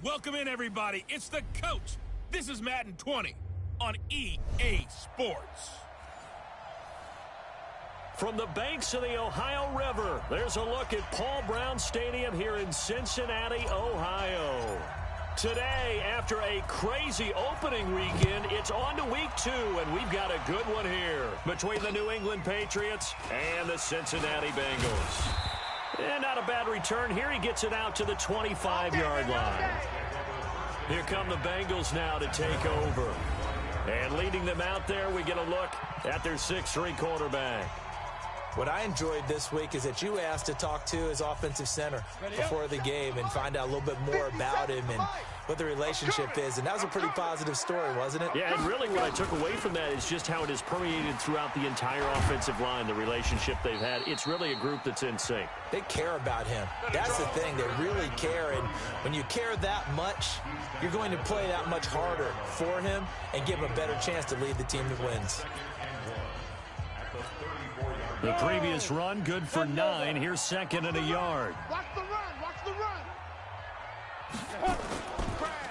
Welcome in, everybody. It's the coach. This is Madden 20 on EA Sports. From the banks of the Ohio River, there's a look at Paul Brown Stadium here in Cincinnati, Ohio. Today, after a crazy opening weekend, it's on to week 2, and we've got a good one here between the New England Patriots and the Cincinnati Bengals. And not a bad return here. He gets it out to the 25-yard line. Here come the Bengals now to take over. And leading them out there, we get a look at their 6'3" quarterback. What I enjoyed this week is that you asked to talk to his offensive center before the game and find out a little bit more about him and what the relationship is. And that was a pretty positive story, wasn't it? Yeah, and really what I took away from that is just how it has permeated throughout the entire offensive line, the relationship they've had. It's really a group that's in sync. They care about him. That's the thing. They really care. And when you care that much, you're going to play that much harder for him and give him a better chance to lead the team that wins. The previous run, good for 9. Here's second and a yard. Watch the run. Watch the run.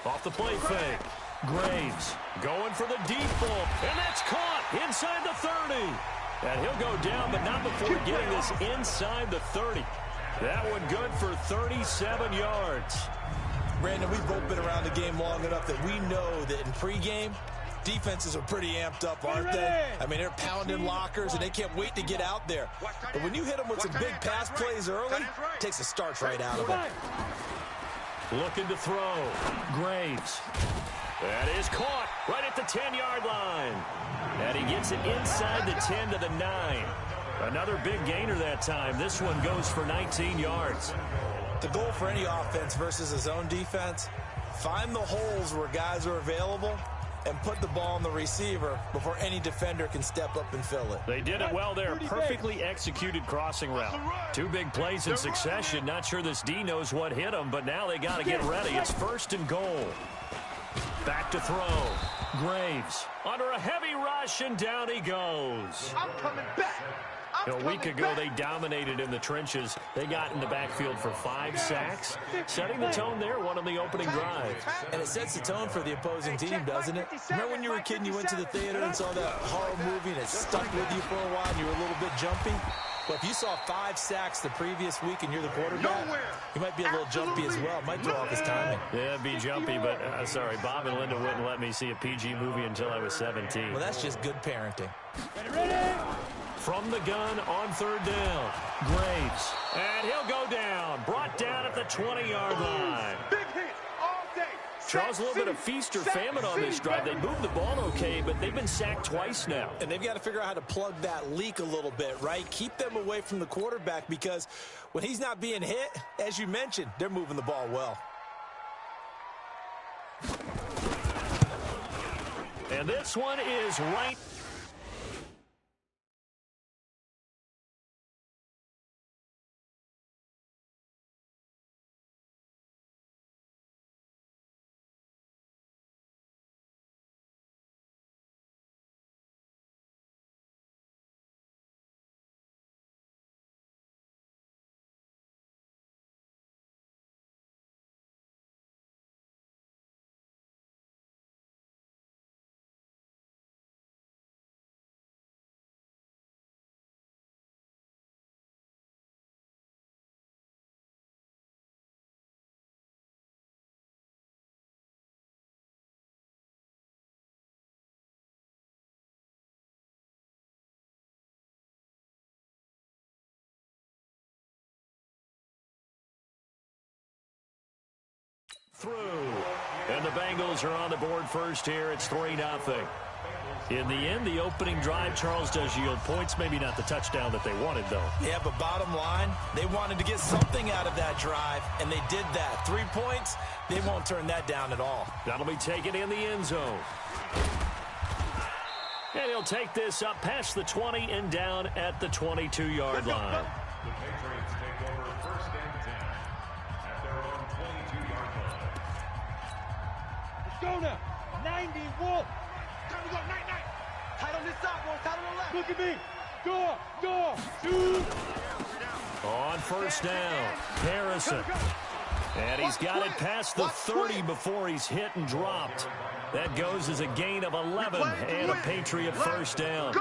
Off the play fake. Graves going for the deep ball. And that's caught inside the 30. And he'll go down, but not before getting this inside the 30. That one good for 37 yards. Brandon, we've both been around the game long enough that we know that in pregame, defenses are pretty amped up, aren't they? I mean, they're pounding lockers, and they can't wait to get out there. But when you hit them with some big pass plays early, it takes the starch right out of them. Looking to throw. Graves. That is caught right at the 10-yard line. And he gets it inside the 10 to the 9. Another big gainer that time. This one goes for 19 yards. The goal for any offense versus a zone defense, find the holes where guys are available and put the ball on the receiver before any defender can step up and fill it. They did it well there. Perfectly executed crossing route. 2 big plays in succession. Not sure this D knows what hit him, but now they got to get ready. It's 1st and goal. Back to throw. Graves under a heavy rush, and down he goes. I'm coming back. A week ago, they dominated in the trenches. They got in the backfield for 5 sacks, setting the tone there, one on the opening drive. And it sets the tone for the opposing team, doesn't it? Remember when you were a kid and you went to the theater and saw that horror movie and it stuck with you for a while and you were a little bit jumpy? Well, if you saw 5 sacks the previous week and you're the quarterback, you might be a little jumpy as well. It might throw off his timing. Yeah, it'd be jumpy, but sorry, Bob and Linda wouldn't let me see a PG movie until I was 17. Well, that's just good parenting. Ready? From the gun on 3rd down. Graves. And he'll go down. Brought down at the 20-yard line. Big hit all day. Charles, a little bit of feast or famine on this drive. They moved the ball okay, but they've been sacked twice now. And they've got to figure out how to plug that leak a little bit, right? Keep them away from the quarterback because when he's not being hit, as you mentioned, they're moving the ball well. And this one is right. Through. And the Bengals are on the board first here. It's 3-0. In the end, the opening drive, Charles, does yield points. Maybe not the touchdown that they wanted, though. Yeah, but bottom line, they wanted to get something out of that drive, and they did that. 3 points, they won't turn that down at all. That'll be taken in the end zone. And he'll take this up past the 20 and down at the 22-yard line. The Patriots take over 1st and 10 at their own 22-yard line. Let's go now. 91. Time to go. Night. Tight on this side, boys. Tight on the left. Look at me. Door. 2. On 1st down, Harrison. And he's got it past the 30 before he's hit and dropped. That goes as a gain of 11 and a Patriot first down.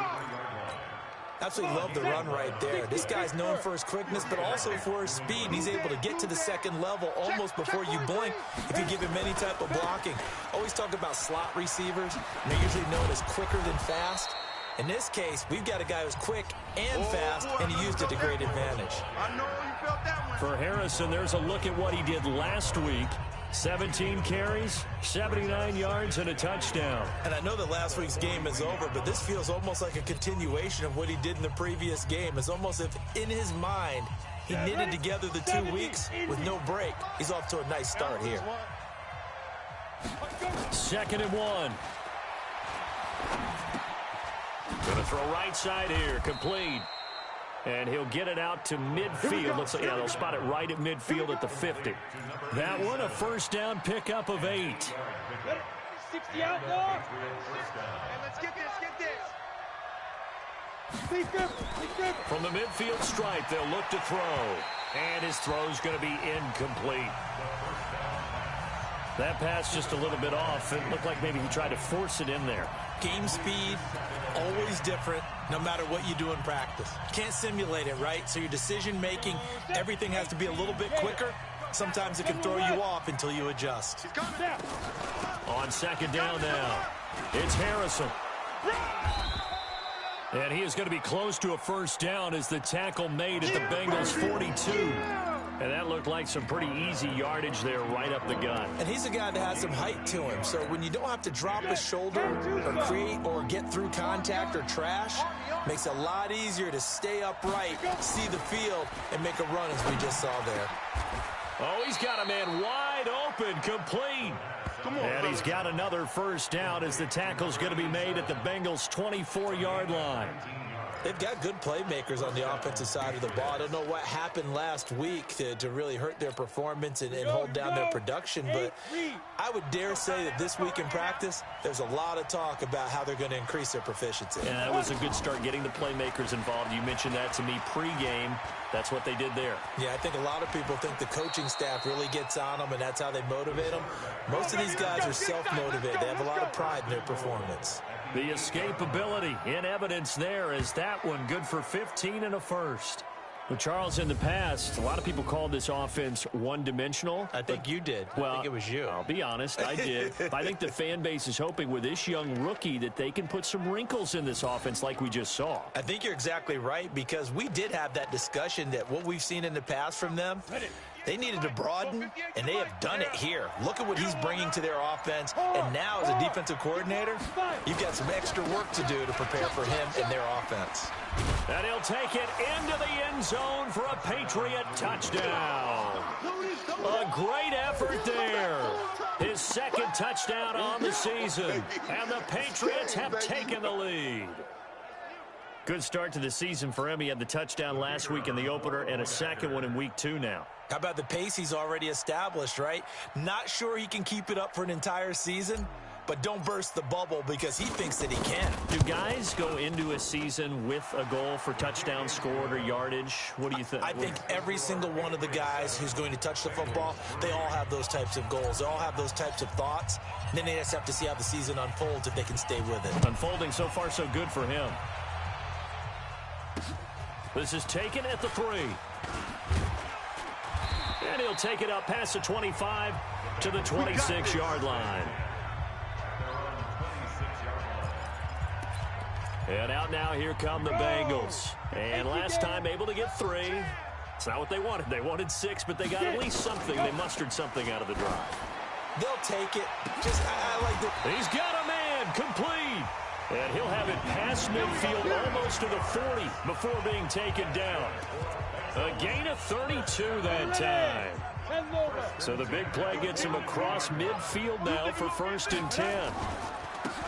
Absolutely love the run right there. This guy's known for his quickness, but also for his speed. He's able to get to the second level almost before you blink if you give him any type of blocking. Always talk about slot receivers. They're usually known as quicker than fast. In this case, we've got a guy who's quick and fast, and he used it to great advantage. I know you felt that one. For Harrison, there's a look at what he did last week. 17 carries, 79 yards, and a touchdown. And I know that last week's game is over, but this feels almost like a continuation of what he did in the previous game. It's almost as if in his mind, he knitted together the 2 weeks with no break. He's off to a nice start here. 2nd and 1. Going to throw right side here, complete. And he'll get it out to midfield. Looks like, yeah, they'll spot it right at midfield at the 50. That one, a first down pickup of 8. 60 out more. Hey, let's get this. From the midfield stripe, they'll look to throw. And his throw's going to be incomplete. That pass just a little bit off. It looked like maybe he tried to force it in there. Game speed, always different, no matter what you do in practice. Can't simulate it, right? So your decision-making, everything has to be a little bit quicker. Sometimes it can throw you off until you adjust. On 2nd down now, it's Harrison. And he is going to be close to a first down as the tackle made at the Bengals' 42. And that looked like some pretty easy yardage there right up the gut. And he's a guy that has some height to him. So when you don't have to drop his shoulder or create or get through contact or trash, makes it a lot easier to stay upright, see the field, and make a run as we just saw there. Oh, he's got a man wide open, complete. And he's got another first down as the tackle's going to be made at the Bengals' 24-yard line. They've got good playmakers on the offensive side of the ball. I don't know what happened last week to really hurt their performance and hold down their production, but I would dare say that this week in practice, there's a lot of talk about how they're going to increase their proficiency. Yeah, that was a good start getting the playmakers involved. You mentioned that to me pregame. That's what they did there. Yeah, I think a lot of people think the coaching staff really gets on them, and that's how they motivate them. Most of these guys are self-motivated. They have a lot of pride in their performance. The escapability in evidence there is that one good for 15 and a first. Well, Charles, in the past, a lot of people called this offense one-dimensional. I think you did. Well, I think it was you. I'll be honest, I did. I think the fan base is hoping with this young rookie that they can put some wrinkles in this offense like we just saw. I think you're exactly right, because we did have that discussion that what we've seen in the past from them, they needed to broaden, and they have done it here. Look at what he's bringing to their offense, and now as a defensive coordinator, you've got some extra work to do to prepare for him and their offense. And he'll take it into the end zone for a Patriot touchdown. A great effort there. His 2nd touchdown on the season, and the Patriots have taken the lead. Good start to the season for him. He had the touchdown last week in the opener and a second one in week 2 now. How about the pace he's already established, right? Not sure he can keep it up for an entire season, but don't burst the bubble because he thinks that he can. Do guys go into a season with a goal for touchdown scored or yardage? What do you think? I think every single one of the guys who's going to touch the football, they all have those types of goals. They all have those types of thoughts. And then they just have to see how the season unfolds if they can stay with it. Unfolding so far so good for him. This is taken at the 3. And he'll take it up past the 25 to the 26-yard line. And out now, here come the Bengals. And last time able to get 3. It's not what they wanted. They wanted 6, but they got at least something. They mustered something out of the drive. They'll take it. I like the... He's got a man, complete. And he'll have it past midfield almost to the 40 before being taken down. A gain of 32 that time. So the big play gets him across midfield now for 1st and 10.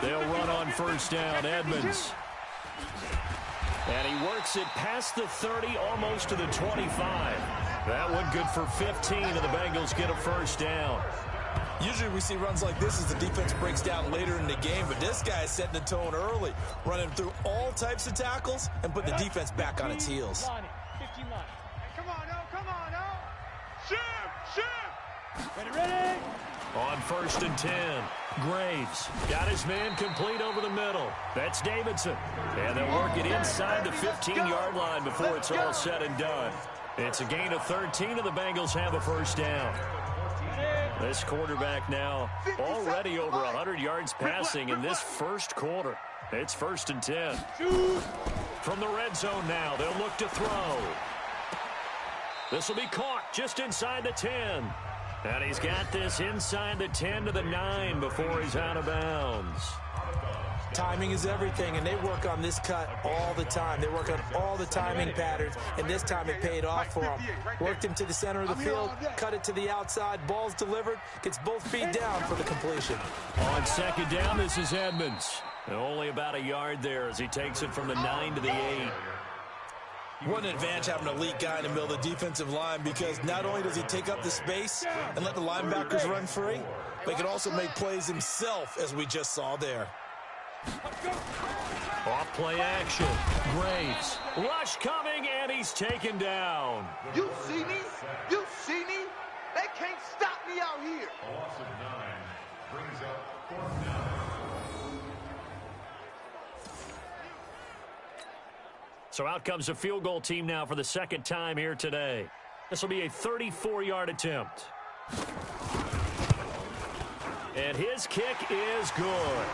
They'll run on first down, Edmonds. And he works it past the 30, almost to the 25. That one good for 15, and the Bengals get a first down. Usually we see runs like this as the defense breaks down later in the game, but this guy is setting the tone early, running through all types of tackles and put the defense back on its heels. Come on, no. Shift. Ready. On 1st and 10, Graves got his man complete over the middle. That's Davidson. And they'll work it inside the 15-yard line before it's all said and done. It's a gain of 13, and the Bengals have a first down. This quarterback now already over 100 yards passing in this first quarter. It's 1st and 10. From the red zone now, they'll look to throw. This will be caught just inside the 10. And he's got this inside the 10 to the 9 before he's out of bounds. Timing is everything, and they work on this cut all the time. They work on all the timing patterns, and this time it paid off for him. Worked him to the center of the field, cut it to the outside, ball's delivered, gets both feet down for the completion. On 2nd down, this is Edmonds. And only about a yard there as he takes it from the 9 to the 8. What an advantage having an elite guy in the middle of the defensive line, because not only does he take up the space and let the linebackers run free, but he can also make plays himself, as we just saw there. Off play action. Graves. Rush coming, and he's taken down. You see me? You see me? They can't stop me out here. A loss of 9 brings up 4th down. So out comes the field goal team now for the 2nd time here today. This will be a 34-yard attempt. And his kick is good.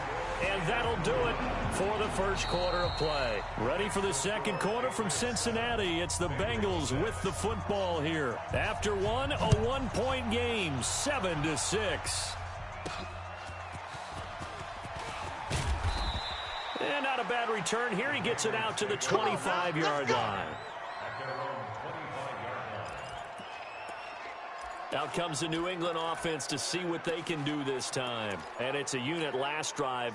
And that'll do it for the first quarter of play. Ready for the second quarter from Cincinnati. It's the Bengals with the football here. After one, a one-point game, 7-6. And not a bad return here. He gets it out to the 25-yard line. Out comes the New England offense to see what they can do this time. And it's a unit last drive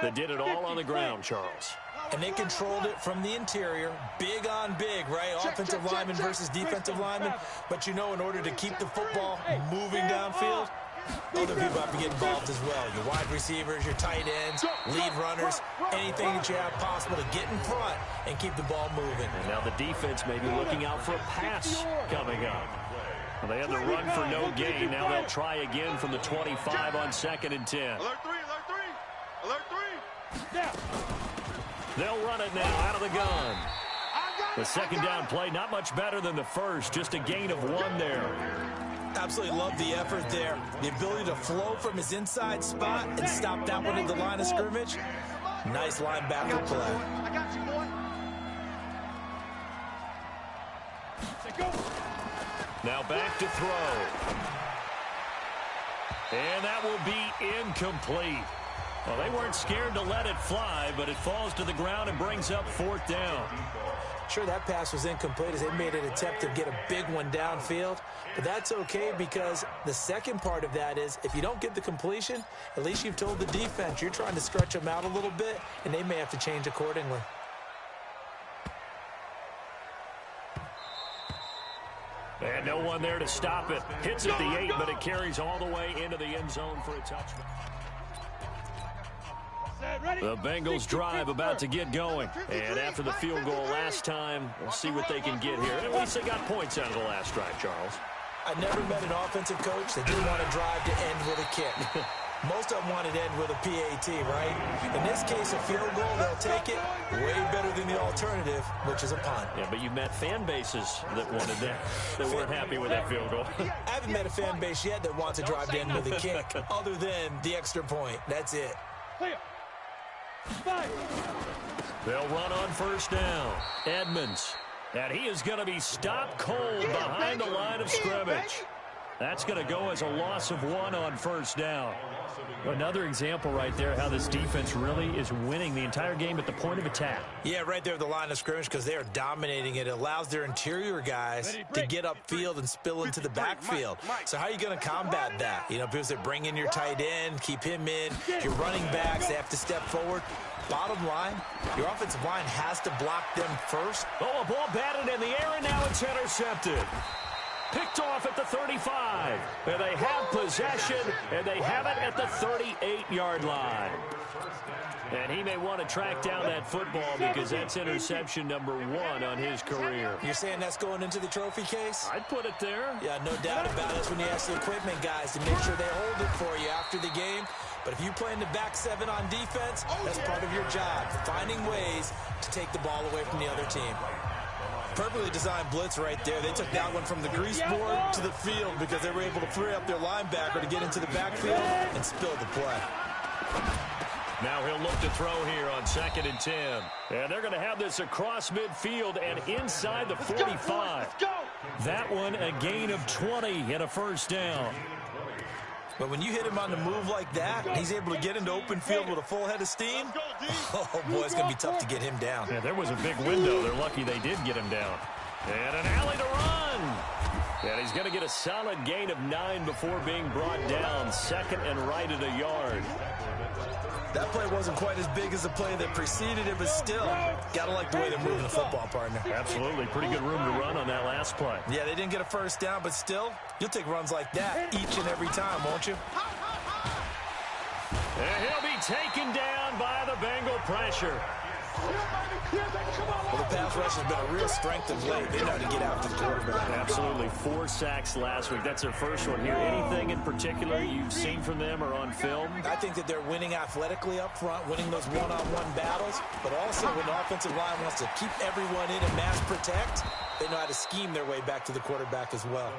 that did it all on the ground, Charles. And they controlled it from the interior, big on big, right? Offensive lineman versus defensive lineman. But you know, in order to keep the football moving downfield, other people have to get involved as well. Your wide receivers, your tight ends, lead runners, anything that you have possible to get in front and keep the ball moving. And now the defense may be looking out for a pass coming up. Well, they had the run for no gain. Now they'll try again from the 25 on 2nd and 10. Alert 3, alert 3, alert 3. They'll run it now out of the gun. The 2nd down play, not much better than the first, just a gain of 1 there. Absolutely love the effort there. The ability to flow from his inside spot and stop that one at the line of scrimmage. Nice linebacker play. I got you, boy. Go. Now back to throw. And that will be incomplete. Well, they weren't scared to let it fly, but it falls to the ground and brings up 4th down. Sure, that pass was incomplete as they made an attempt to get a big one downfield. But that's okay, because the second part of that is if you don't get the completion, at least you've told the defense you're trying to stretch them out a little bit, and they may have to change accordingly. And no one there to stop it. Hits at the 8, but it carries all the way into the end zone for a touchdown. The Bengals drive about to get going. And after the field goal last time, we'll see what they can get here. At least they got points out of the last drive, Charles. I never met an offensive coach that didn't want to drive to end with a kick. Most of them wanted to end with a PAT, right? In this case, a field goal, they'll take it. Way better than the alternative, which is a punt. Yeah, but you've met fan bases that wanted that, that weren't happy with that field goal. I haven't met a fan base yet that wants to drive to end with a kick, other than the extra point. That's it. They'll run on 1st down. Edmonds. And he is going to be stopped cold behind the line of scrimmage. That's going to go as a loss of 1 on 1st down. Another example right there how this defense really is winning the entire game at the point of attack. Yeah, right there at the line of scrimmage, because they are dominating it. It allows their interior guys to get upfield and spill into the backfield. So how are you going to combat that? You know, people say bring in your tight end, keep him in. Your running backs, they have to step forward. Bottom line, your offensive line has to block them first. Oh, a ball batted in the air, and now it's intercepted. Picked off at the 35. And they have possession, and they have it at the 38-yard line. And he may want to track down that football because that's interception number 1 on his career. You're saying that's going into the trophy case? I'd put it there. Yeah, no doubt about it. That's when you ask the equipment guys to make sure they hold it for you after the game. But if you play in the back 7 on defense, that's part of your job, finding ways to take the ball away from the other team. Perfectly designed blitz right there. They took that one from the grease board to the field because they were able to free up their linebacker to get into the backfield and spill the play. Now he'll look to throw here on 2nd and 10. And they're going to have this across midfield and inside the 45. That one a gain of 20 and a first down. But when you hit him on the move like that, he's able to get into open field with a full head of steam. Oh, boy, it's going to be tough to get him down. Yeah, there was a big window. They're lucky they did get him down. And an alley to run. And he's going to get a solid gain of 9 before being brought down. 2nd and right at a yard. That play wasn't quite as big as the play that preceded it, but still, got to like the way they're moving the football, partner. Absolutely. Pretty good room to run on that last play. Yeah, they didn't get a first down, but still, you'll take runs like that each and every time, won't you? And he'll be taken down by the Bengal pressure. Well, the pass rush has been a real strength of late. They know how to get after the quarterback. Absolutely. 4 sacks last week. That's their first one here. Anything in particular you've seen from them or on film? I think that they're winning athletically up front, winning those one-on-one battles, but also when the offensive line wants to keep everyone in and mass protect, they know how to scheme their way back to the quarterback as well.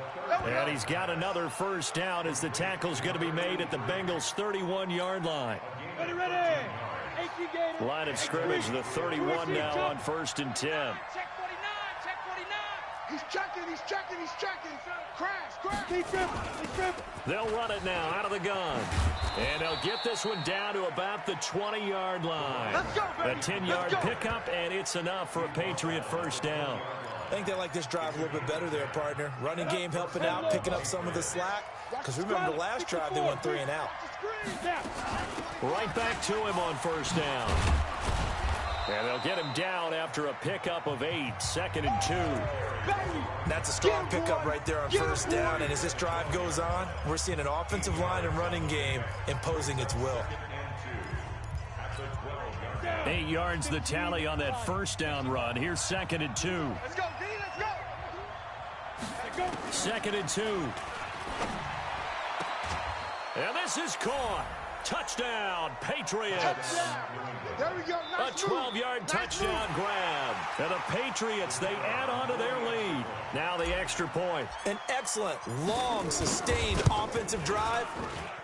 And he's got another first down as the tackle's going to be made at the Bengals' 31-yard line. Ready. Line of scrimmage, the 31 now on 1st and 10. Check 49. He's checking. Crash. He's tripping. They'll run it now out of the gun. And they'll get this one down to about the 20-yard line. Let's go, baby. A 10-yard pickup, and it's enough for a Patriot first down. I think they like this drive a little bit better there, partner. Running game helping out, picking up some of the slack. Because remember the last drive, they went 3 and out. Right back to him on first down. And they'll get him down after a pickup of 8, 2nd and 2. That's a strong pickup right there on first down. And as this drive goes on, we're seeing an offensive line and running game imposing its will. 8 yards the tally on that first down run. Here's 2nd and 2. Let's go, D. Let's go. 2nd and 2. And this is caught. Touchdown, Patriots. There we go. A 12-yard touchdown grab. And the Patriots, they add on to their lead. Now the extra point. An excellent, long, sustained offensive drive.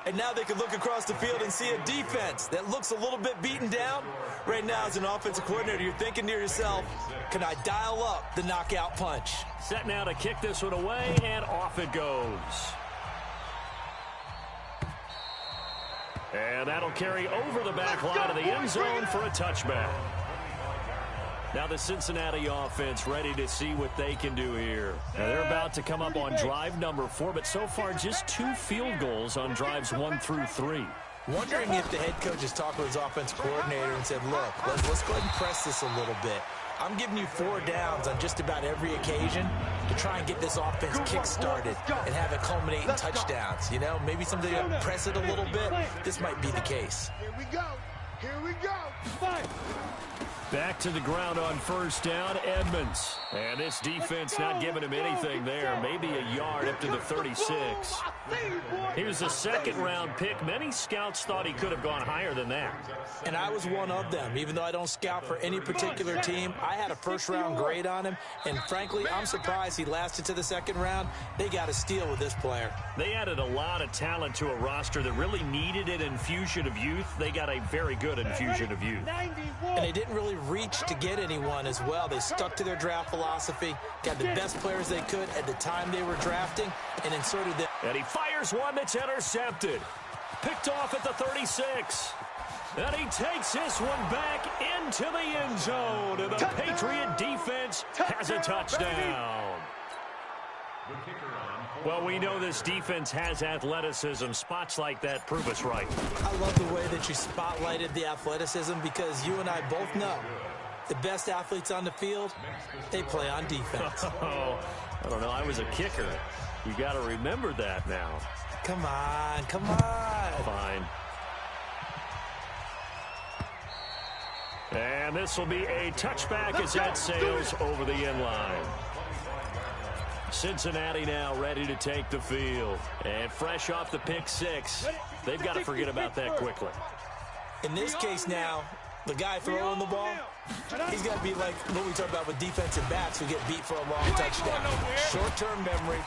And now they can look across the field and see a defense that looks a little bit beaten down. Right now, as an offensive coordinator, you're thinking to yourself, can I dial up the knockout punch? Set now to kick this one away, and off it goes. And that'll carry over the back line of the end zone for a touchback. Now the Cincinnati offense ready to see what they can do here. Now they're about to come up on drive number 4, but so far just 2 field goals on drives 1 through 3. Wondering if the head coach has talked with his offensive coordinator and said, look, let's go ahead and press this a little bit. I'm giving you 4 downs on just about every occasion to try and get this offense kick-started and have it culminate in touchdowns. You know, maybe someday press it a little bit. This might be the case. Here we go. 5. Back to the ground on first down, Edmonds. And this defense not giving him anything there. Maybe a yard up to the 36. Here's a 2nd-round pick. Many scouts thought he could have gone higher than that. And I was one of them. Even though I don't scout for any particular team, I had a first-round grade on him. And frankly, I'm surprised he lasted to the 2nd round. They got a steal with this player. They added a lot of talent to a roster that really needed an infusion of youth. They got a very good infusion of youth. And they didn't really reach to get anyone as well. They stuck to their draft philosophy, got the best players they could at the time they were drafting, and inserted them. And he fires one that's intercepted. Picked off at the 36. And he takes this one back into the end zone. And the Patriot defense has a touchdown. Well, we know this defense has athleticism. Spots like that prove us right. I love the way that you spotlighted the athleticism because you and I both know the best athletes on the field, they play on defense. Oh, I don't know. I was a kicker. You got to remember that now. Come on. Fine. And this will be a touchback as that sails over the end line. Cincinnati now ready to take the field. And fresh off the pick six, they've got to forget about that quickly. In this case now, the guy throwing the ball, he's got to be like what we talk about with defensive backs who get beat for a long touchdown. Short-term memory,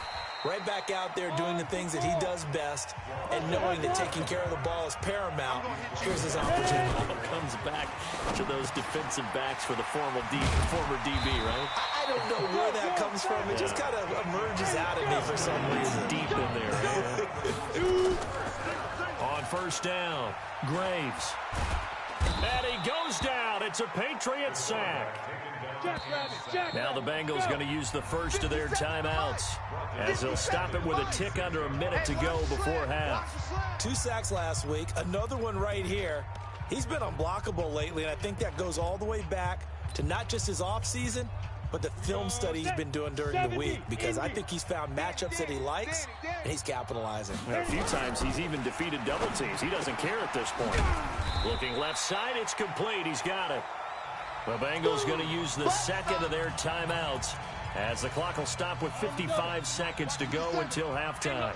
right back out there doing the things that he does best, and knowing that taking care of the ball is paramount. Here's his opportunity. Comes back to those defensive backs for the former DB, right? I don't know where that comes from. It just kind of emerges out at me for some reason. Deep in there. On first down, Graves. And he goes down. It's a Patriot sack. Now the Bengals going to use the first of their timeouts as they'll stop it with a tick under a minute to go before half. 2 sacks last week, another one right here. He's been unblockable lately, and I think that goes all the way back to not just his offseason, but the film study he's been doing during the week, because I think he's found matchups that he likes, and he's capitalizing. A few times he's even defeated double teams. He doesn't care at this point. Looking left side, it's complete. He's got it. The Bengals going to use the second of their timeouts as the clock will stop with 55 seconds to go until halftime.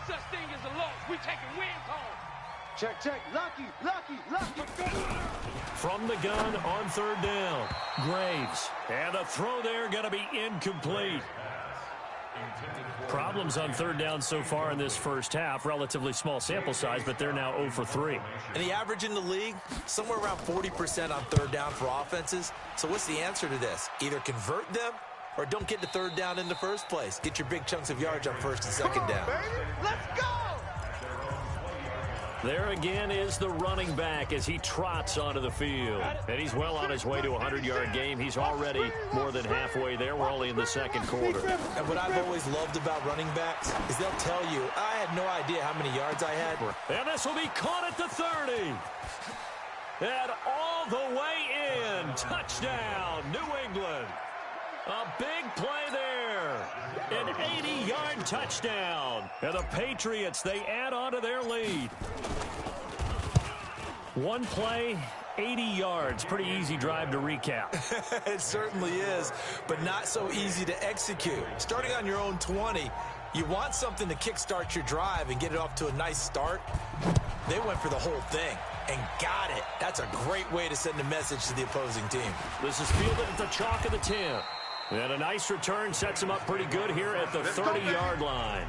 Check, check. Lucky. From the gun on third down, Graves. And the throw there going to be incomplete. Problems on third down so far in this first half. Relatively small sample size, but they're now 0 for 3. And the average in the league, somewhere around 40% on third down for offenses. So what's the answer to this? Either convert them or don't get to third down in the first place. Get your big chunks of yards on first and second down. Let's go! There again is the running back as he trots onto the field. And he's well on his way to a 100-yard game. He's already more than halfway there. We're only in the second quarter. And what I've always loved about running backs is they'll tell you, I had no idea how many yards I had. And this will be caught at the 30. And all the way in. Touchdown, New England. A big play there. An 80-yard touchdown. And the Patriots, they add on to their lead. One play, 80 yards. Pretty easy drive to recap. It certainly is, but not so easy to execute. Starting on your own 20, you want something to kickstart your drive and get it off to a nice start. They went for the whole thing and got it. That's a great way to send a message to the opposing team. This is fielded at the chalk of the 10. And a nice return sets him up pretty good here at the 30-yard line.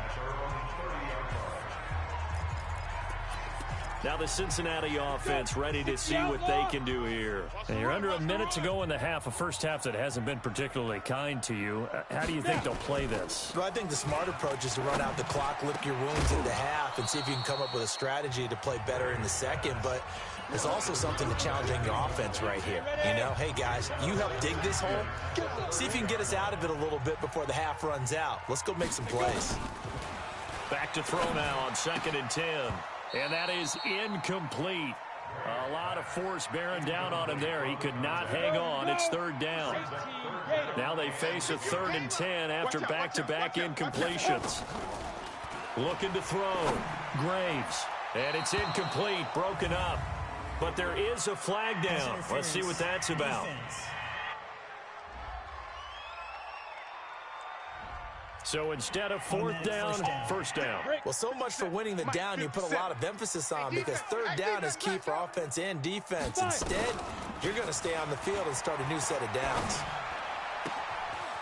Now the Cincinnati offense ready to see what they can do here. And you're under a minute to go in the half, a first half that hasn't been particularly kind to you. How do you think they'll play this? Well, I think the smart approach is to run out the clock, lick your wounds into half, and see if you can come up with a strategy to play better in the second. But there's also something to challenging your offense right here. You know, hey, guys, you help dig this hole. See if you can get us out of it a little bit before the half runs out. Let's go make some plays. Back to throw now on 2nd and 10. And that is incomplete. A lot of force bearing down on him there. He could not hang on. It's third down. Now they face a 3rd and 10 after back-to-back incompletions. Looking to throw. Graves. And it's incomplete. Broken up. But there is a flag down. Let's see what that's about. So instead of 4th down, 1st down. Well, so much for winning the down you put a lot of emphasis on, because 3rd down is key for offense and defense. Instead, you're going to stay on the field and start a new set of downs.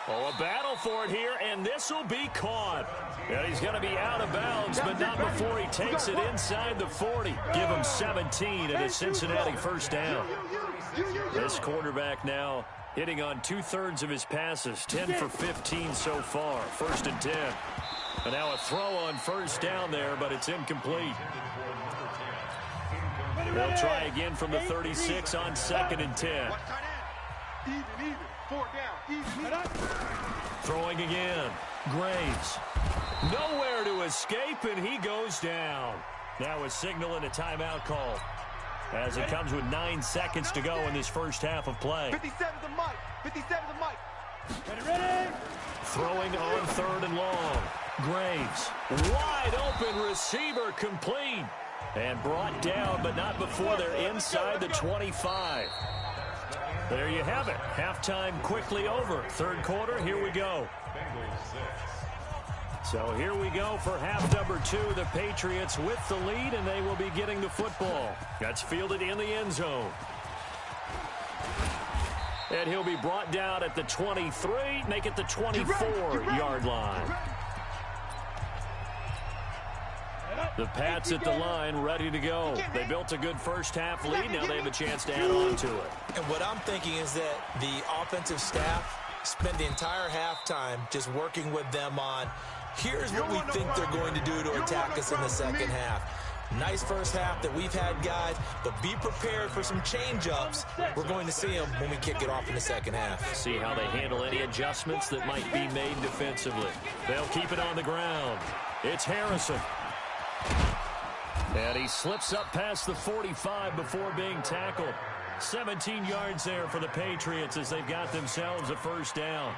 Oh, a battle for it here, and this will be caught. And he's going to be out of bounds, but not before he takes it inside the 40. Give him 17 and a Cincinnati 1st down. This quarterback now hitting on 2/3 of his passes, 10 for 15 so far. 1st and 10. And now a throw on 1st down there, but it's incomplete. They'll try again from the 36 on 2nd and 10. Even. 4 down. Throwing again. Graves. Nowhere to escape, and he goes down. Now a signal and a timeout call, as it comes with 9 seconds to go in this first half of play. 57 to Mike. 57 to Mike. Ready? Throwing on 3rd and long. Graves. Wide open receiver, complete. And brought down, but not before they're inside the 25. There you have it. Halftime quickly over. Third quarter, here we go. So here we go for half number 2. The Patriots with the lead, and they will be getting the football. That's fielded in the end zone. And he'll be brought down at the 23, make it the 24-yard line. The Pats at the line, ready to go. They built a good first-half lead. Now they have a chance to add on to it. And what I'm thinking is that the offensive staff spent the entire halftime just working with them on, here's what we think they're going to do to attack us in the second half. Nice first half that we've had, guys, but be prepared for some change-ups. We're going to see them when we kick it off in the second half. See how they handle any adjustments that might be made defensively. They'll keep it on the ground. It's Harrison. And he slips up past the 45 before being tackled. 17 yards there for the Patriots as they've got themselves a first down.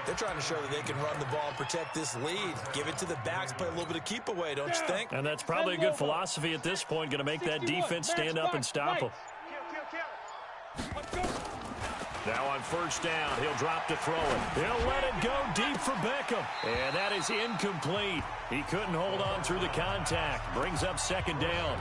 They're trying to show that they can run the ball and protect this lead. Give it to the backs, play a little bit of keep away, don't you think? And that's probably a good philosophy at this point, going to make that defense stand up and stop them. Now on first down, he'll drop to throw it. He'll let it go deep for Beckham. And that is incomplete. He couldn't hold on through the contact. Brings up second down.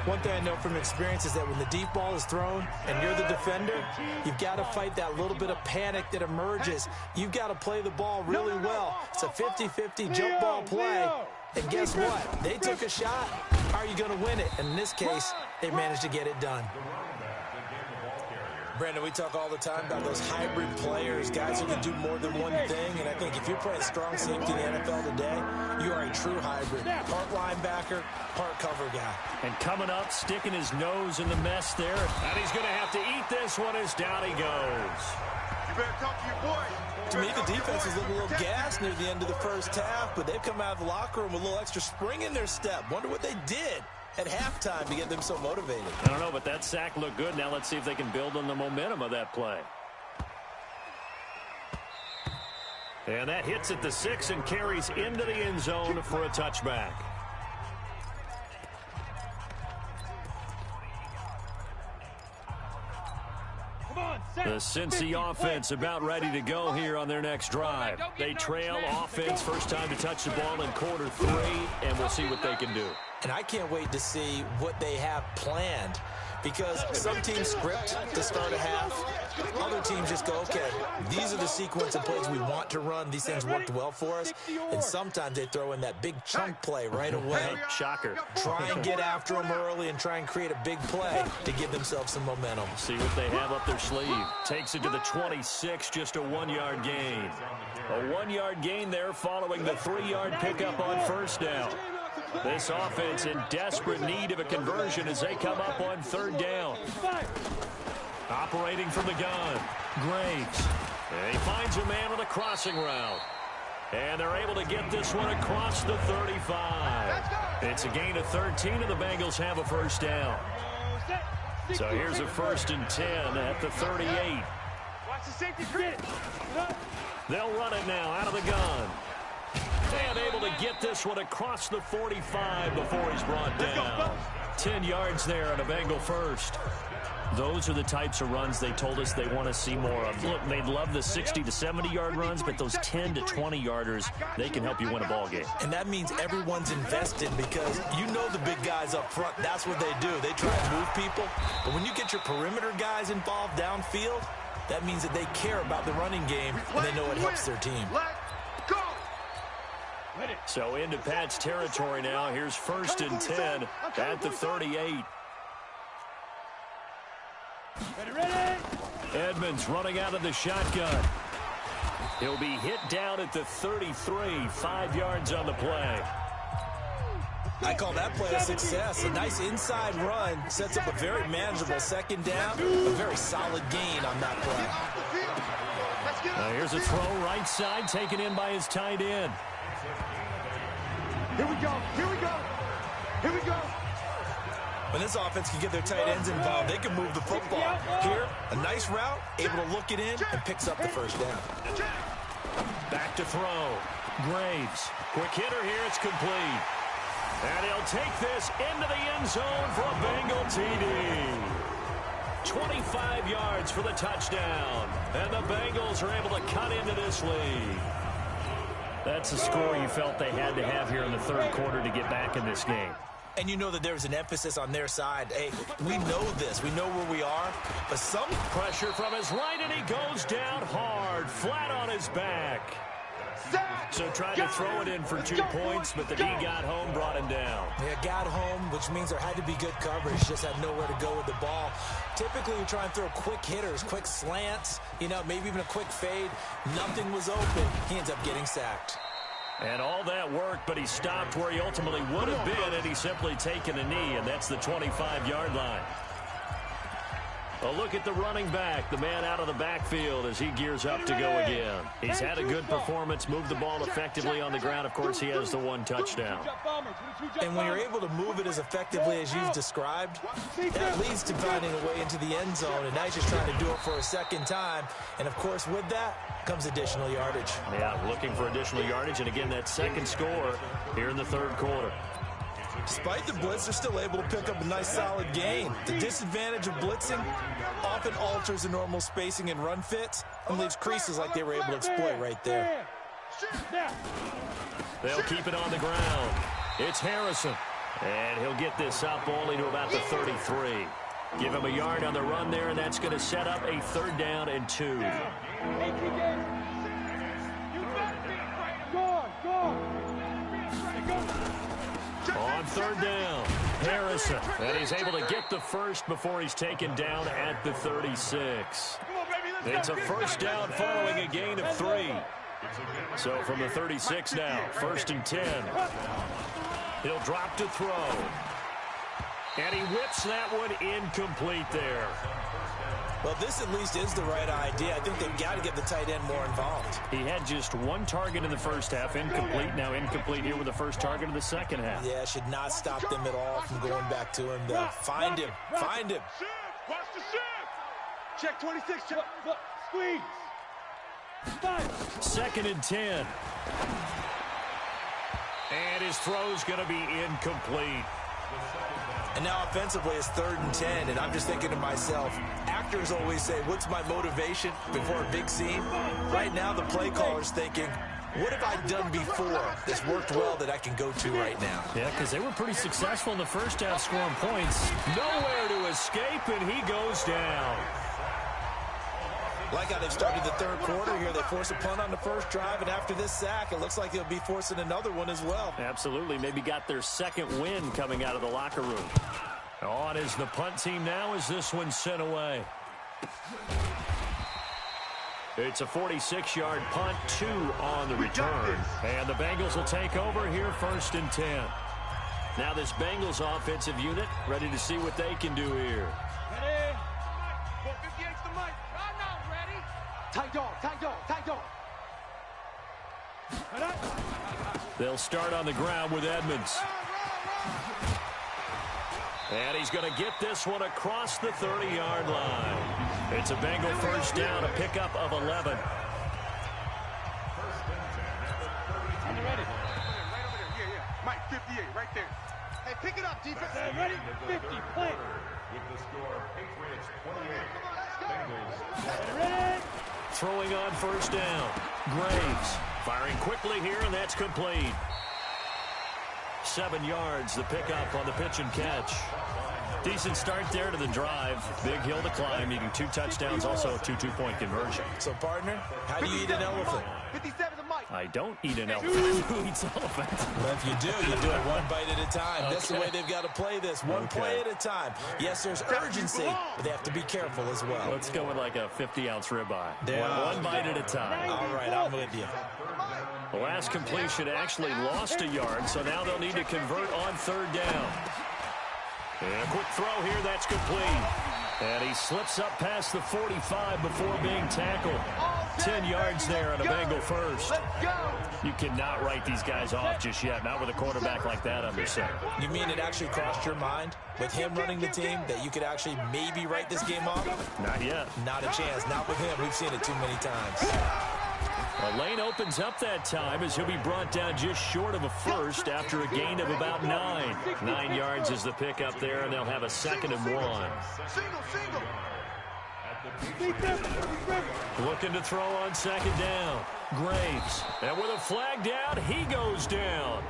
One thing I know from experience is that when the deep ball is thrown and you're the defender, you've got to fight that little bit of panic that emerges. You've got to play the ball really well. It's a 50-50 jump ball play. And guess what? They took a shot. Are you going to win it? And in this case, they managed to get it done. Brandon, we talk all the time about those hybrid players, guys who can do more than one thing, and I think if you're playing strong safety in the NFL today, you are a true hybrid. Part linebacker, part cover guy. And coming up, sticking his nose in the mess there, and he's going to have to eat this one as down he goes. You better talk to your boy. To me, the defense was a little gassed near the end of the first half, but they've come out of the locker room with a little extra spring in their step. Wonder what they did at halftime to get them so motivated. I don't know, but that sack looked good. Now let's see if they can build on the momentum of that play. And that hits at the 6 and carries into the end zone for a touchback. The Cincy offense about ready to go here on their next drive. They trail offense, first time to touch the ball in quarter 3, and we'll see what they can do. And I can't wait to see what they have planned, because some teams script to start a half. Other teams just go, okay, these are the sequence of plays we want to run. These things worked well for us. And sometimes they throw in that big chunk play right away. Shocker. Try and get after them early and try and create a big play to give themselves some momentum. See what they have up their sleeve. Takes it to the 26, just a 1-yard gain. A 1-yard gain there following the 3-yard pickup on first down. This offense in desperate need of a conversion as they come up on third down. Operating from the gun, Graves. And he finds a man with a crossing route. And they're able to get this one across the 35. It's a gain of 13, and the Bengals have a first down. So here's a 1st and 10 at the 38. Watch the safety grid. They'll run it now out of the gun. And able to get this one across the 45 before he's brought down. 10 yards there on a Bengal first. Those are the types of runs they told us they want to see more of. Look, they'd love the 60 to 70-yard runs, but those 10 to 20-yarders, they can help you win a ball game. And that means everyone's invested, because you know the big guys up front, that's what they do. They try and move people. But when you get your perimeter guys involved downfield, that means that they care about the running game, and they know it helps their team. So into Pat's territory now. Here's 1st and 10 at the 38. Edmonds running out of the shotgun. He'll be hit down at the 33, 5 yards on the play. I call that play a success. A nice inside run sets up a very manageable second down. A very solid gain on that play. Now here's a throw right side, taken in by his tight end. Here we go. Here we go. Here we go. When this offense can get their tight ends involved, they can move the football. Here, a nice route, able to look it in, and picks up the first down. Back to throw. Graves. Quick hitter here. It's complete. And he'll take this into the end zone for a Bengal TD. 25 yards for the touchdown. And the Bengals are able to cut into this lead. That's a score you felt they had to have here in the third quarter to get back in this game. And you know that there's an emphasis on their side. Hey, we know this. We know where we are. But some pressure from his right, and he goes down hard, flat on his back. So tried to throw it in for 2 points, but the D got home, brought him down. Yeah, got home, which means there had to be good coverage. Just had nowhere to go with the ball. Typically, we try and throw quick hitters, quick slants, you know, maybe even a quick fade. Nothing was open. He ends up getting sacked. And all that worked, but he stopped where he ultimately would have been, and he's simply taken a knee, and that's the 25-yard line. A look at the running back, the man out of the backfield as he gears up to go again. He's had a good performance, moved the ball effectively on the ground. Of course, he has the 1 touchdown. And when you're able to move it as effectively as you've described, that leads to finding a way into the end zone, and now he's just trying to do it for a second time. And, of course, with that comes additional yardage. Yeah, looking for additional yardage, and again, that second score here in the third quarter. Despite the blitz, they're still able to pick up a nice, solid gain. The disadvantage of blitzing often alters the normal spacing and run fits and leaves creases like they were able to exploit right there. They'll keep it on the ground. It's Harrison, and he'll get this up only to about the 33. Give him a yard on the run there, and that's going to set up a 3rd down and 2. On 3rd down, Harrison, and he's able to get the first before he's taken down at the 36. It's a 1st down following a gain of 3. So from the 36 now, 1st and 10. He'll drop to throw. And he whips that one incomplete there. Well, this at least is the right idea. I think they've got to get the tight end more involved. He had just 1 target in the first half, incomplete. Now incomplete here with the first target of the second half. Yeah, should not stop them at all from going back to him, though. Find him. Find him. Watch the shift. Check 26. Check. Squeeze. 2nd and 10. And his throw's going to be incomplete. And now offensively it's 3rd and 10, and I'm just thinking to myself, actors always say, what's my motivation before a big scene? Right now the play caller's thinking, what have I done before that's worked well that I can go to right now? Yeah, because they were pretty successful in the first half scoring points. Nowhere to escape, and he goes down. Like how they've started the third quarter here. They force a punt on the first drive, and after this sack, it looks like they'll be forcing another one as well. Absolutely. Maybe got their 2nd win coming out of the locker room. On is the punt team now as this one's sent away. It's a 46-yard punt, 2 on the return. And the Bengals will take over here 1st and 10. Now this Bengals offensive unit ready to see what they can do here. Ready? 458's the mic. I'm not ready. Tight dog, tight dog, tight dog. They'll start on the ground with Edmonds. And he's going to get this one across the 30-yard line. It's a Bengal 1st down, a pickup of 11. On the ready. Right over there. Yeah. Mike, 58, right there. Hey, pick it up, defense. Ready? 50, play. With the score, Patriots 28, Bengals. Ready? Throwing on 1st down. Graves firing quickly here, and that's complete. 7 yards, the pickup on the pitch and catch. Decent start there to the drive. Big hill to climb, needing 2 touchdowns, also a 2 two-point conversion. So, partner, how do you eat an elephant? 57 the mic. I don't eat an elephant. Who eats elephant? Well, if you do it 1 bite at a time. Okay. That's the way they've got to play this. One play at a time. Yes, there's urgency, but they have to be careful as well. Let's go with like a 50-ounce ribeye. Yeah. One bite at a time. All right, I'm with you. The last completion actually lost a yard, so now they'll need to convert on 3rd down. And a quick throw here, that's complete. And he slips up past the 45 before being tackled. 10 yards there on a Bengal 1st. You cannot write these guys off just yet, not with a quarterback like that under center. You mean it actually crossed your mind with him running the team that you could actually maybe write this game off? Not yet. Not a chance. Not with him. We've seen it too many times. A lane opens up that time as he'll be brought down just short of a 1st after a gain of about 9. 9 yards is the pickup there, and they'll have a 2nd and 1. Single. Looking to throw on second down. Graves. And with a flag down, he goes down.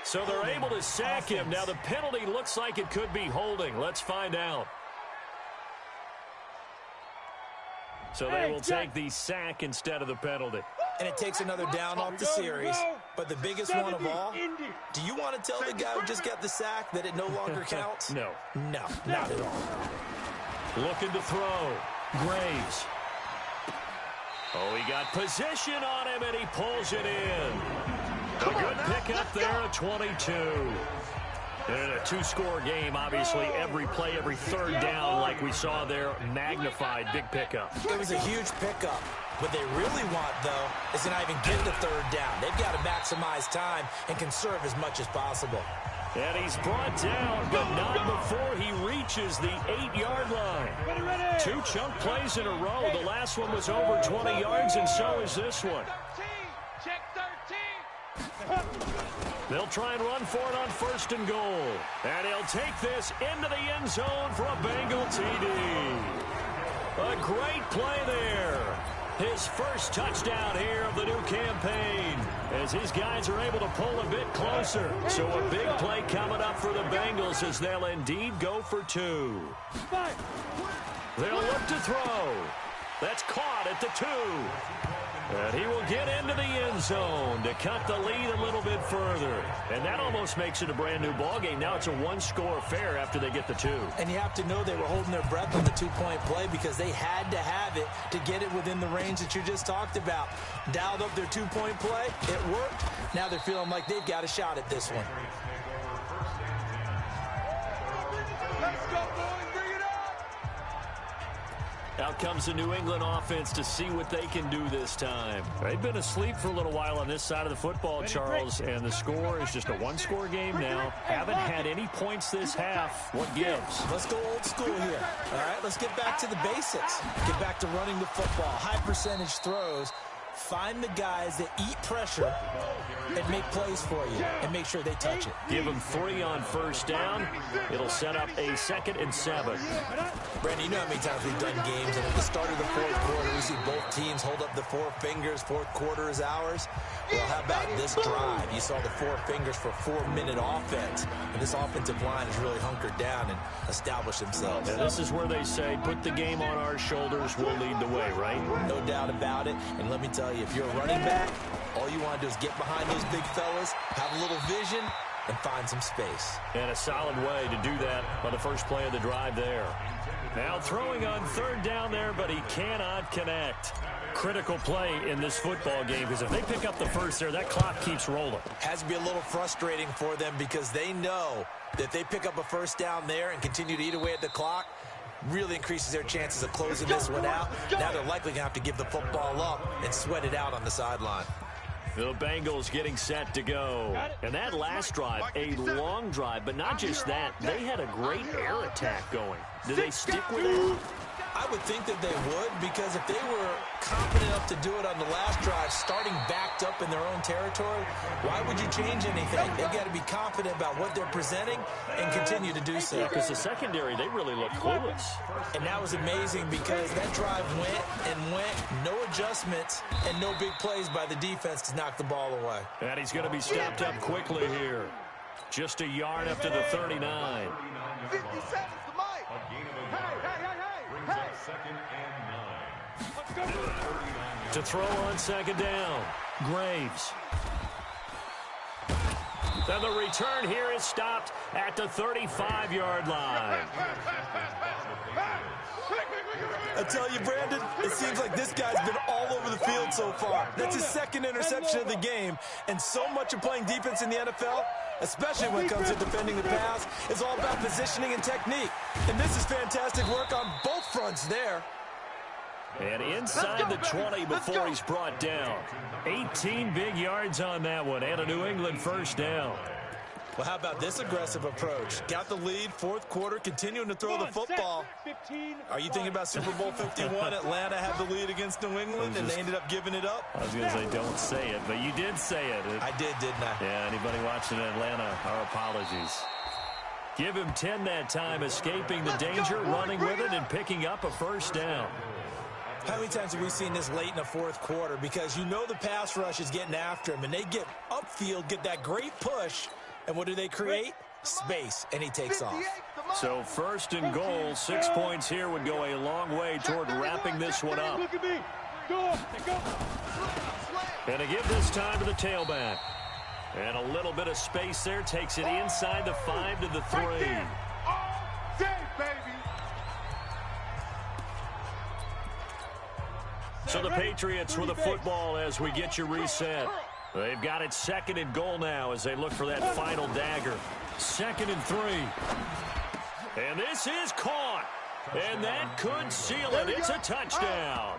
So they're able to sack him. Now the penalty looks like it could be holding. Let's find out. So they will take the sack instead of the penalty. And it takes another down off the series. But the biggest one of all, do you want to tell the guy who just got the sack that it no longer counts? No. No, not at all. Looking to throw. Graves. Oh, he got position on him, and he pulls it in. A good pickup there at 22. In a two-score game, obviously, every play, every third down, like we saw there, magnified, big pickup. It was a huge pickup. What they really want, though, is to not even get the third down. They've got to maximize time and conserve as much as possible. And he's brought down, but not before he reaches the 8-yard line. Two chunk plays in a row. The last one was over 20 yards, and so is this one. Check 13. They'll try and run for it on first and goal. And he'll take this into the end zone for a Bengal TD. A great play there. His first touchdown here of the new campaign as his guys are able to pull a bit closer. So a big play coming up for the Bengals as they'll indeed go for two. They'll look to throw. That's caught at the 2. And he will get into the end zone to cut the lead a little bit further. And that almost makes it a brand-new ballgame. Now it's a one-score affair after they get the 2. And you have to know they were holding their breath on the two-point play because they had to have it to get it within the range that you just talked about. Dialed up their two-point play. It worked. Now they're feeling like they've got a shot at this one. Let's go, boys. Bring it up. Out comes the New England offense to see what they can do this time. They've been asleep for a little while on this side of the football, Charles, and the score is just a one-score game now. Haven't had any points this half. What gives? Let's go old school here. All right, let's get back to the basics. Get back to running the football, high percentage throws. Find the guys that eat pressure and make plays for you and make sure they touch it. Give them 3 on first down. It'll set up a 2nd and 7. Brandon, you know how many times we've done games, and at the start of the fourth quarter, we see both teams hold up the 4 fingers, fourth quarter is ours. Well, how about this drive? You saw the 4 fingers for 4-minute offense, and this offensive line has really hunkered down and established themselves. And this is where they say, put the game on our shoulders, we'll lead the way, right? No doubt about it, and let me tell you, if you're a running back, all you want to do is get behind those big fellas, have a little vision, and find some space. And a solid way to do that on the first play of the drive there. Now throwing on third down there, but he cannot connect. Critical play in this football game because if they pick up the first there, that clock keeps rolling. Has to be a little frustrating for them because they know that if they pick up a first down there and continue to eat away at the clock, really increases their chances of closing this one out. Now they're likely going to have to give the football up and sweat it out on the sideline. The Bengals getting set to go. And that last drive, a long drive, but not just that. They had a great air attack going. Did they stick with it? I would think that they would, because if they were confident enough to do it on the last drive, starting backed up in their own territory, why would you change anything? They've got to be confident about what they're presenting and continue to do so. Because the secondary, they really look clueless. And that was amazing because that drive went and went, no adjustments, and no big plays by the defense to knock the ball away. And he's going to be stopped up quickly here. Just a yard up to the 39. 50 seconds to Mike. Hey. 2nd and 9. To throw on second down, Graves. Then the return here is stopped at the 35-yard line. I tell you, Brandon, it seems like this guy's been all over the field so far. That's his 2nd interception of the game, and so much of playing defense in the NFL, especially when it comes to defending the pass, is all about positioning and technique. And this is fantastic work on both fronts there. And inside the 20 before he's brought down. 18 big yards on that one, and a New England first down. Well, how about this aggressive approach? Got the lead, fourth quarter, continuing to throw the football. Are you thinking about Super Bowl 51? Atlanta had the lead against New England, and they ended up giving it up? I was going to say don't say it, but you did say it. I did, didn't I? Yeah, anybody watching Atlanta, our apologies. Give him 10 that time, escaping the danger, running with it, and picking up a first down. How many times have we seen this late in the fourth quarter? Because you know the pass rush is getting after him, and they get upfield, get that great push, and what do they create? Space, and he takes off. So first and goal, 6 points here would go a long way toward wrapping this one up. Look at me. Go. And to give this time to the tailback. And a little bit of space there, takes it inside the 5 to the 3. All day, baby. So the Patriots with the football as we get you reset. They've got it 2nd and goal now as they look for that final dagger. 2nd and 3. And this is caught. And that could seal it. It's a touchdown.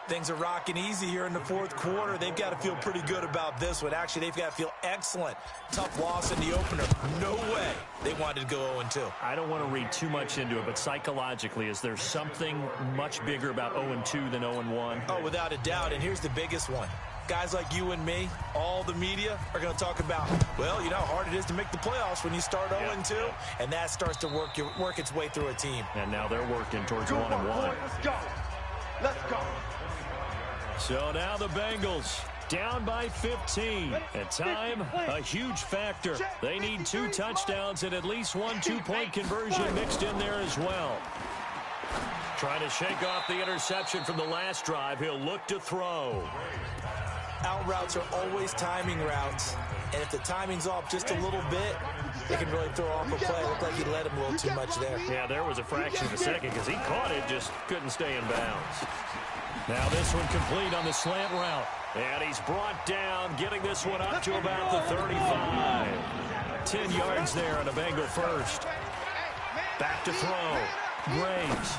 Things are rocking easy here in the fourth quarter. They've got to feel pretty good about this one. Actually, they've got to feel excellent. Tough loss in the opener. No way they wanted to go 0-2. I don't want to read too much into it, but psychologically, is there something much bigger about 0-2 than 0-1? Oh, without a doubt, and here's the biggest one. Guys like you and me, all the media, are going to talk about, well, you know how hard it is to make the playoffs when you start 0-2, and that starts to work its way through a team. And now they're working towards 1-1. Let's go. So now the Bengals down by 15. At time, a huge factor. They need 2 touchdowns and at least 1 2-point conversion mixed in there as well. Trying to shake off the interception from the last drive. He'll look to throw. Out routes are always timing routes, and if the timing's off just a little bit, they can really throw off a play. Looked like he let him a little too much there. Yeah, there was a fraction of a second because he caught it, just couldn't stay in bounds. Now this one complete on the slant route. And he's brought down, getting this one up to about the 35. 10 yards there on a Bengal first. Back to throw. Graves.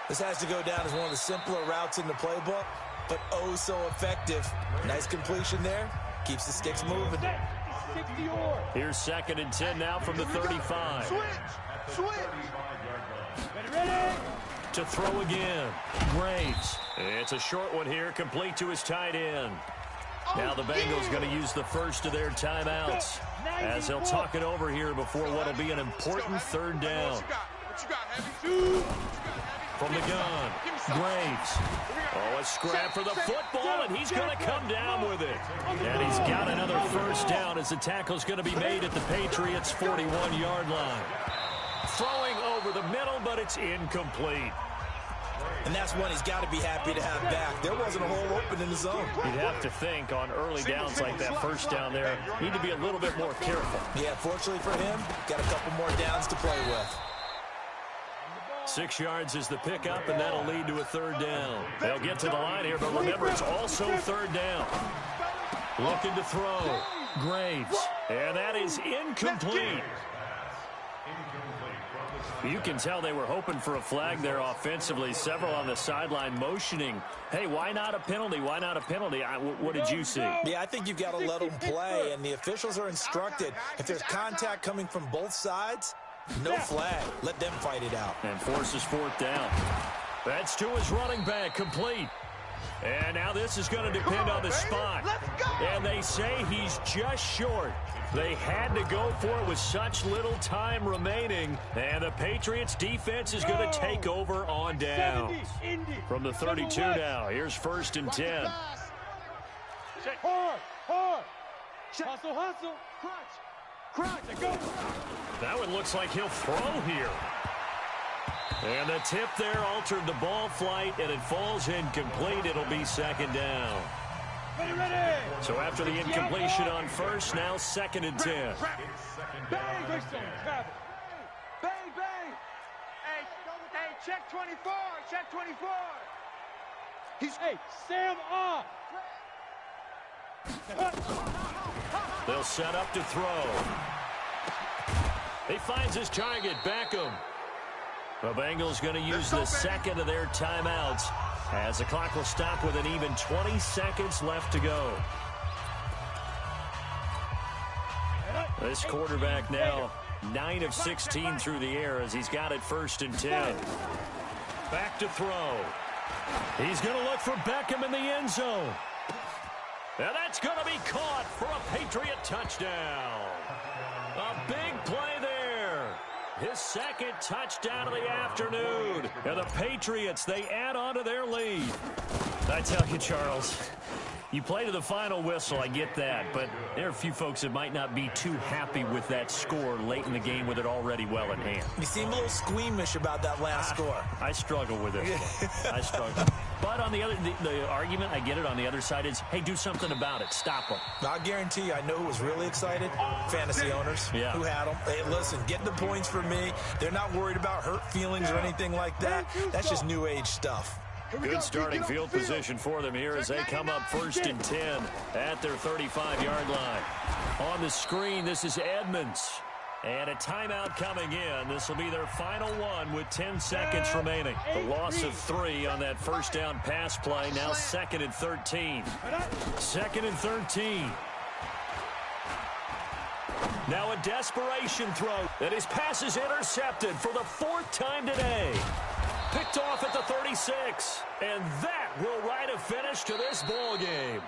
This has to go down as one of the simpler routes in the playbook, but oh so effective. Nice completion there. Keeps the sticks moving. Here's 2nd and 10 now from the 35. Switch. Ready. To throw again. Graves. It's a short one here, complete to his tight end. Now the Bengals going to use the first of their timeouts as they'll talk it over here before what will be an important 3rd down. From the gun, Graves. Oh, a scrap for the football, and he's going to come down with it. And he's got another first down as the tackle's going to be made at the Patriots' 41-yard line. Throwing over the middle, but it's incomplete. And that's one he's got to be happy to have back. There wasn't a hole open in the zone. You'd have to think on early downs like that first down there, need to be a little bit more careful. Yeah, fortunately for him, got a couple more downs to play with. 6 yards is the pickup, and that'll lead to a 3rd down. They'll get to the line here, but remember, it's also 3rd down. Looking to throw. Graves. And that is incomplete. You can tell they were hoping for a flag there offensively. Several on the sideline motioning. Hey, why not a penalty? Why not a penalty? What did you see? Yeah, I think you've got to let them play, and the officials are instructed. If there's contact coming from both sides, no flag. Let them fight it out. And forces 4th down. That's to his running back, complete. And now this is going to depend on the spot. And they say he's just short. They had to go for it with such little time remaining. And the Patriots defense is going to take over on downs. From the 32 now, here's 1st and 10. Hard. Hustle. Crunch. Go. That one looks like he'll throw here. And the tip there altered the ball flight, and it falls incomplete. It'll be 2nd down. Ready. So after the incompletion on first, now 2nd and 10. Bang. Hey, check 24. Hey, Sam off. They'll set up to throw. He finds his target, Beckham. The Bengals going to use the 2nd of their timeouts as the clock will stop with an even 20 seconds left to go. This quarterback now 9 of 16 through the air as he's got it 1st and 10. Back to throw. He's going to look for Beckham in the end zone. And that's going to be caught for a Patriot touchdown. A big play there. His second touchdown of the afternoon. And the Patriots, they add on to their lead. I tell you, Charles, you play to the final whistle, I get that, but there are a few folks that might not be too happy with that score late in the game with it already well in hand. You seem a little squeamish about that last score. I struggle with this one. I struggle. But on the other, the argument, I get it, on the other side is, hey, do something about it. Stop them. I guarantee you, I know who was really excited. Fantasy owners who had them. Hey, listen, get the points for me. They're not worried about hurt feelings or anything like that. That's just new age stuff. Good starting field position for them here as they come up 1st and 10 at their 35-yard line. On the screen, this is Edmonds. And a timeout coming in. This will be their final one with 10 seconds remaining. The loss of 3 on that first down pass play. Now 2nd and 13. 2nd and 13. Now a desperation throw. And his pass is intercepted for the 4th time today. Picked off at the 36. And that will write a finish to this ball game.